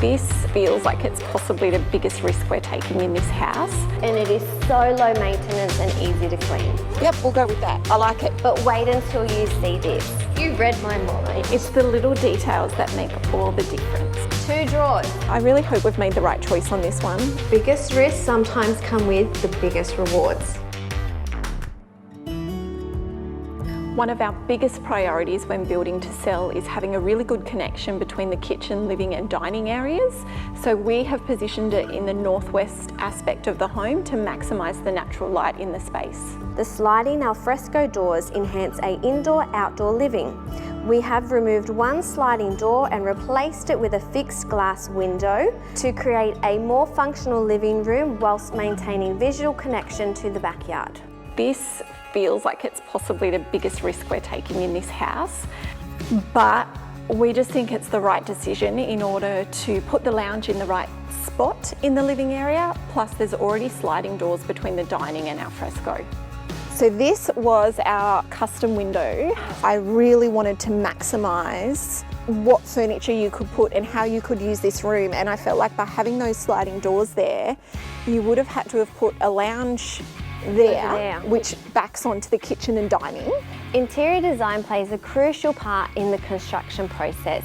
This feels like it's possibly the biggest risk we're taking in this house. And it is so low maintenance and easy to clean. Yep, we'll go with that. I like it. But wait until you see this. You read my mind. It's the little details that make all the difference. 2 drawers. I really hope we've made the right choice on this one. Biggest risks sometimes come with the biggest rewards. One of our biggest priorities when building to sell is having a really good connection between the kitchen, living and dining areas. So we have positioned it in the northwest aspect of the home to maximise the natural light in the space. The sliding alfresco doors enhance an indoor-outdoor living. We have removed one sliding door and replaced it with a fixed glass window to create a more functional living room whilst maintaining visual connection to the backyard. This feels like it's possibly the biggest risk we're taking in this house, but we just think it's the right decision in order to put the lounge in the right spot in the living area, plus there's already sliding doors between the dining and alfresco. So this was our custom window. I really wanted to maximise what furniture you could put and how you could use this room, and I felt like by having those sliding doors there, you would have had to have put a lounge there, which backs onto the kitchen and dining. Interior design plays a crucial part in the construction process.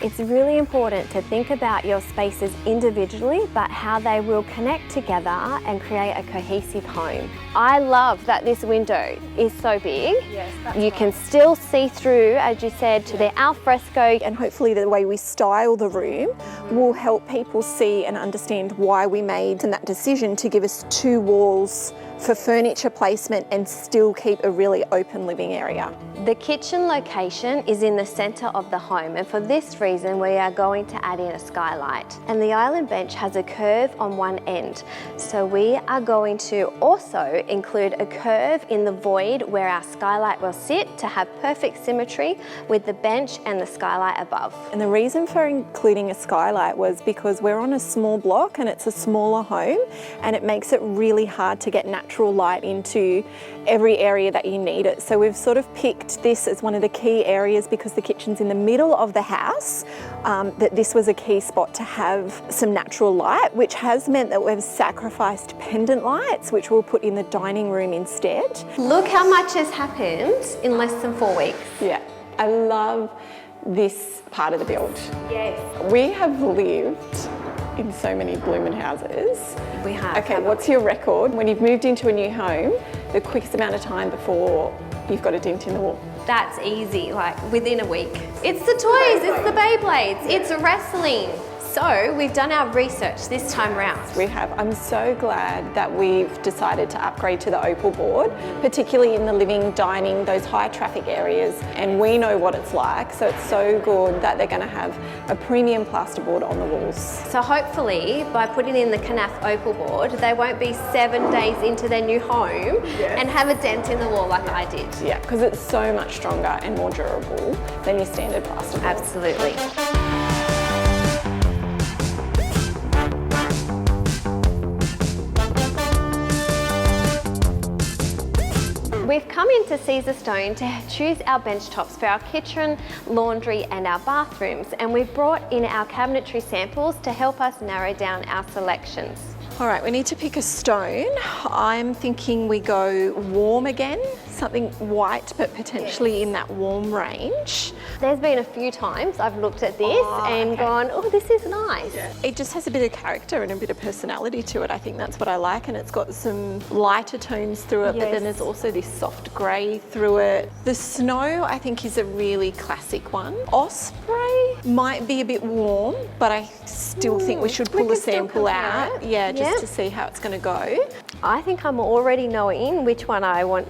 It's really important to think about your spaces individually, but how they will connect together and create a cohesive home. I love that this window is so big. Yes, you can still see through, as you said, to the alfresco. And hopefully the way we style the room will help people see and understand why we made that decision to give us 2 walls for furniture placement and still keep a really open living area. The kitchen location is in the centre of the home, and for this reason we are going to add in a skylight. And the island bench has a curve on one end, so we are going to also include a curve in the void where our skylight will sit to have perfect symmetry with the bench and the skylight above. And the reason for including a skylight was because we're on a small block and it's a smaller home, and it makes it really hard to get natural light into every area that you need it. So we've sort of picked this as one of the key areas because the kitchen's in the middle of the house, that this was a key spot to have some natural light, which has meant that we've sacrificed pendant lights, which we'll put in the dining room instead. Look how much has happened in less than 4 weeks. Yeah, I love this part of the build. Yes. We have lived in so many bloomin' houses. We have. Okay, what's your record when you've moved into a new home, the quickest amount of time before you've got a dent in the wall? That's easy, like within a week. It's the toys, it's the Beyblades, it's wrestling. So we've done our research this time round. We have. I'm so glad that we've decided to upgrade to the opal board, particularly in the living, dining, those high traffic areas, and we know what it's like, so it's so good that they're going to have a premium plasterboard on the walls. So hopefully by putting in the Knauf opal board, they won't be 7 days into their new home and have a dent in the wall like I did. Yeah, because it's so much stronger and more durable than your standard plasterboard. Absolutely. We've come into Caesarstone to choose our bench tops for our kitchen, laundry and our bathrooms, and we've brought in our cabinetry samples to help us narrow down our selections. All right, we need to pick a stone. I'm thinking we go warm again, something white but potentially in that warm range. There's been a few times I've looked at this and gone, oh, this is nice. Yeah. It just has a bit of character and a bit of personality to it. I think that's what I like, and it's got some lighter tones through it, but then there's also this soft grey through it. The snow, I think, is a really classic one. Osprey might be a bit warm, but I still think we should pull a sample out. Yeah, just to see how it's going to go. I think I'm already knowing which one I want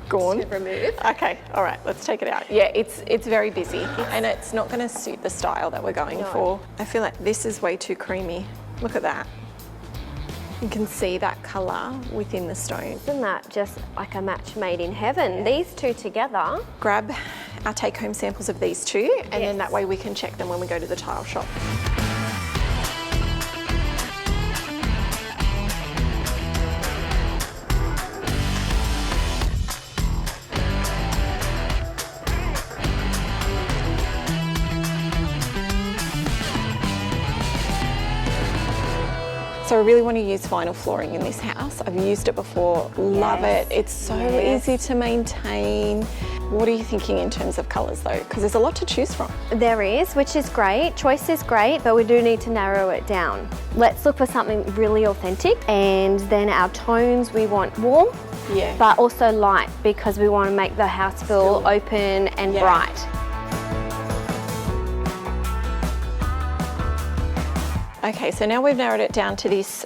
to remove. Okay, all right, let's take it out. Yeah, it's very busy and it's not going to suit the style that we're going for. I feel like this is way too creamy. Look at that. You can see that colour within the stone. Isn't that just like a match made in heaven? These two together. Grab our take-home samples of these two, and then that way we can check them when we go to the tile shop. So I really want to use vinyl flooring in this house. I've used it before, love it. It's so easy to maintain. What are you thinking in terms of colours though? Because there's a lot to choose from. There is, which is great. Choice is great, but we do need to narrow it down. Let's look for something really authentic, and then our tones, we want warm, but also light, because we want to make the house feel open and bright. Okay, so now we've narrowed it down to these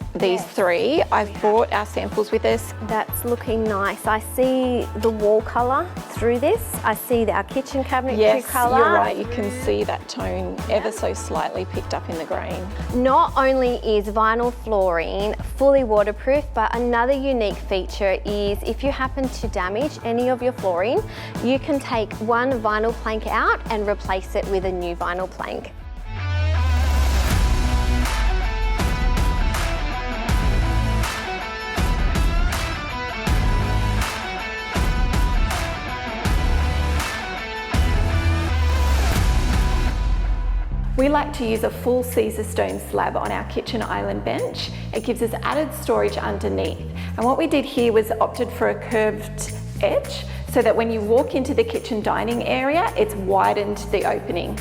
three. I've brought our samples with us. That's looking nice. I see the wall colour through this. I see our kitchen cabinetry colour. You're right. You can see that tone ever so slightly picked up in the grain. Not only is vinyl flooring fully waterproof, but another unique feature is if you happen to damage any of your flooring, you can take one vinyl plank out and replace it with a new vinyl plank. We like to use a full Caesar stone slab on our kitchen island bench. It gives us added storage underneath. And what we did here was opted for a curved edge so that when you walk into the kitchen dining area, it's widened the opening.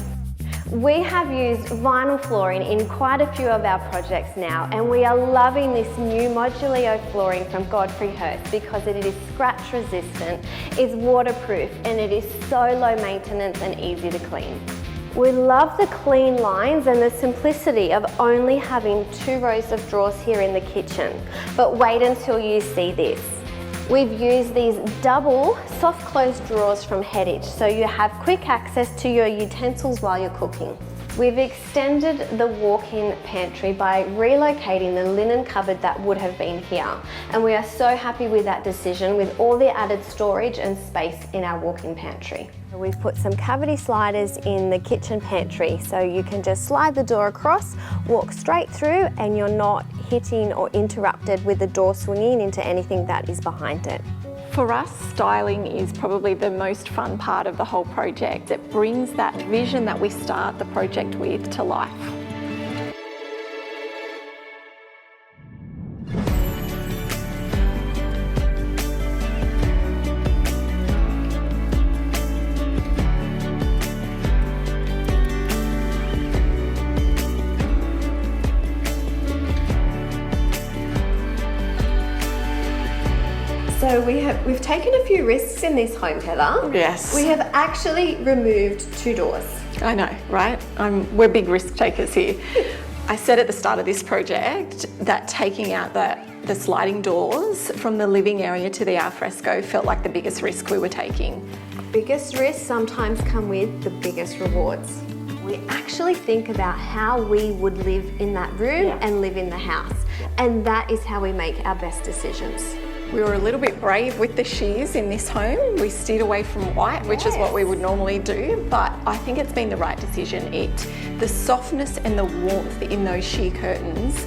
We have used vinyl flooring in quite a few of our projects now, and we are loving this new Modulio flooring from Godfrey Hirst because it is scratch resistant, it's waterproof, and it is so low maintenance and easy to clean. We love the clean lines and the simplicity of only having 2 rows of drawers here in the kitchen. But wait until you see this. We've used these double soft close drawers from Cottage, so you have quick access to your utensils while you're cooking. We've extended the walk-in pantry by relocating the linen cupboard that would have been here. And we are so happy with that decision, with all the added storage and space in our walk-in pantry. We've put some cavity sliders in the kitchen pantry, so you can just slide the door across, walk straight through, and you're not hitting or interrupted with the door swinging into anything that is behind it. For us, styling is probably the most fun part of the whole project. It brings that vision that we start the project with to life. So we've taken a few risks in this home, Heather. Yes. We have actually removed 2 doors. I know, right? We're big risk takers here. I said at the start of this project that taking out the sliding doors from the living area to the alfresco felt like the biggest risk we were taking. Biggest risks sometimes come with the biggest rewards. We actually think about how we would live in that room and live in the house. And that is how we make our best decisions. We were a little bit brave with the shears in this home. We steered away from white, which is what we would normally do, but I think it's been the right decision. The softness and the warmth in those sheer curtains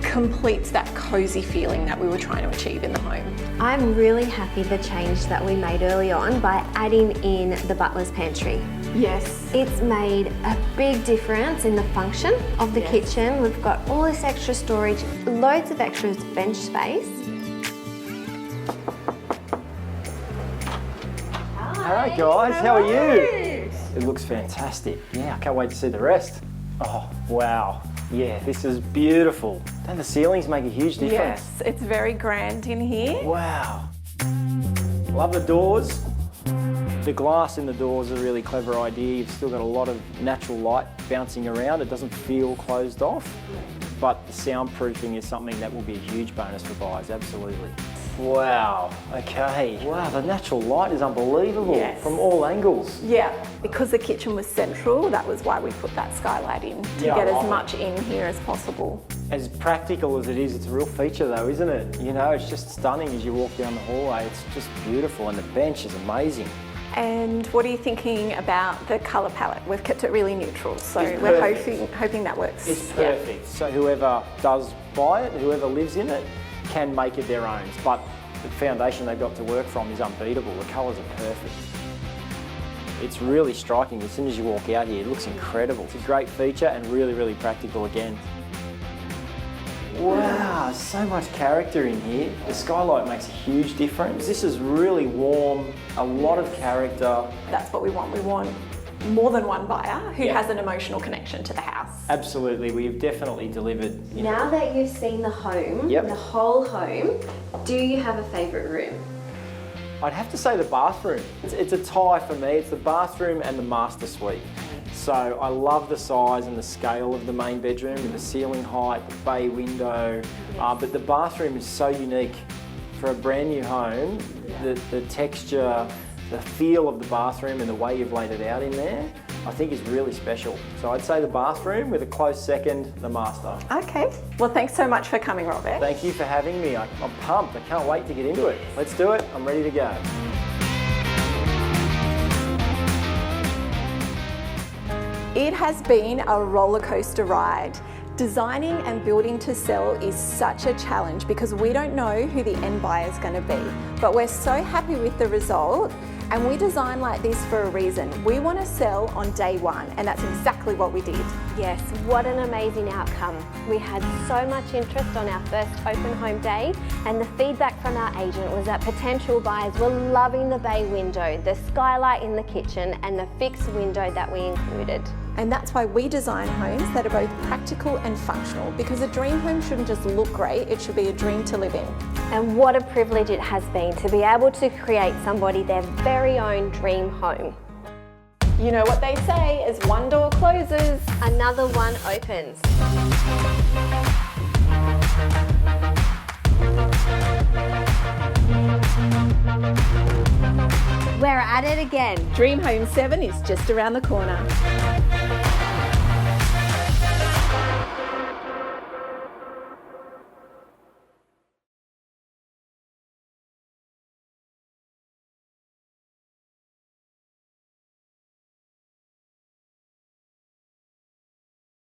completes that cosy feeling that we were trying to achieve in the home. I'm really happy the change that we made early on by adding in the butler's pantry. Yes. It's made a big difference in the function of the kitchen. We've got all this extra storage, loads of extra bench space. Hi guys, how are you? It looks fantastic. Yeah, I can't wait to see the rest. Oh, wow. Yeah, this is beautiful. Don't the ceilings make a huge difference? Yes, it's very grand in here. Wow. Love the doors. The glass in the doors is a really clever idea. You've still got a lot of natural light bouncing around. It doesn't feel closed off, but the soundproofing is something that will be a huge bonus for buyers, absolutely. Wow, okay. Wow, the natural light is unbelievable from all angles. Yeah, because the kitchen was central, that was why we put that skylight in, to get as much in here as possible. As practical as it is, it's a real feature though, isn't it? You know, it's just stunning as you walk down the hallway. It's just beautiful, and the bench is amazing. And what are you thinking about the colour palette? We've kept it really neutral, so we're hoping that works. It's perfect. So whoever does buy it, whoever lives in it, can make it their own, but the foundation they've got to work from is unbeatable. The colours are perfect. It's really striking. As soon as you walk out here, it looks incredible. It's a great feature and really, really practical again. Wow, so much character in here. The skylight makes a huge difference. This is really warm, a lot of character. That's what we want. We want more than one buyer who Yeah. has an emotional connection to the house. Absolutely, we've definitely delivered. Now that you've seen the home, Yep. the whole home, do you have a favourite room? I'd have to say the bathroom. It's a tie for me. It's the bathroom and the master suite. So I love the size and the scale of the main bedroom with the ceiling height, the bay window. But the bathroom is so unique for a brand new home. The texture, the feel of the bathroom and the way you've laid it out in there, I think is really special. So I'd say the bathroom, with a close second, the master. Okay. Well, thanks so much for coming, Robert. Thank you for having me. I'm pumped. I can't wait to get into it. Let's do it. I'm ready to go. It has been a roller coaster ride. Designing and building to sell is such a challenge because we don't know who the end buyer is going to be. But we're so happy with the result, and we design like this for a reason. We want to sell on day one, and that's exactly what we did. Yes, what an amazing outcome. We had so much interest on our first open home day, and the feedback from our agent was that potential buyers were loving the bay window, the skylight in the kitchen, and the fixed window that we included. And that's why we design homes that are both practical and functional, because a dream home shouldn't just look great, it should be a dream to live in. And what a privilege it has been to be able to create somebody their very own dream home. You know what they say, as one door closes, Another one opens. We're at it again. Dream Home 7 is just around the corner.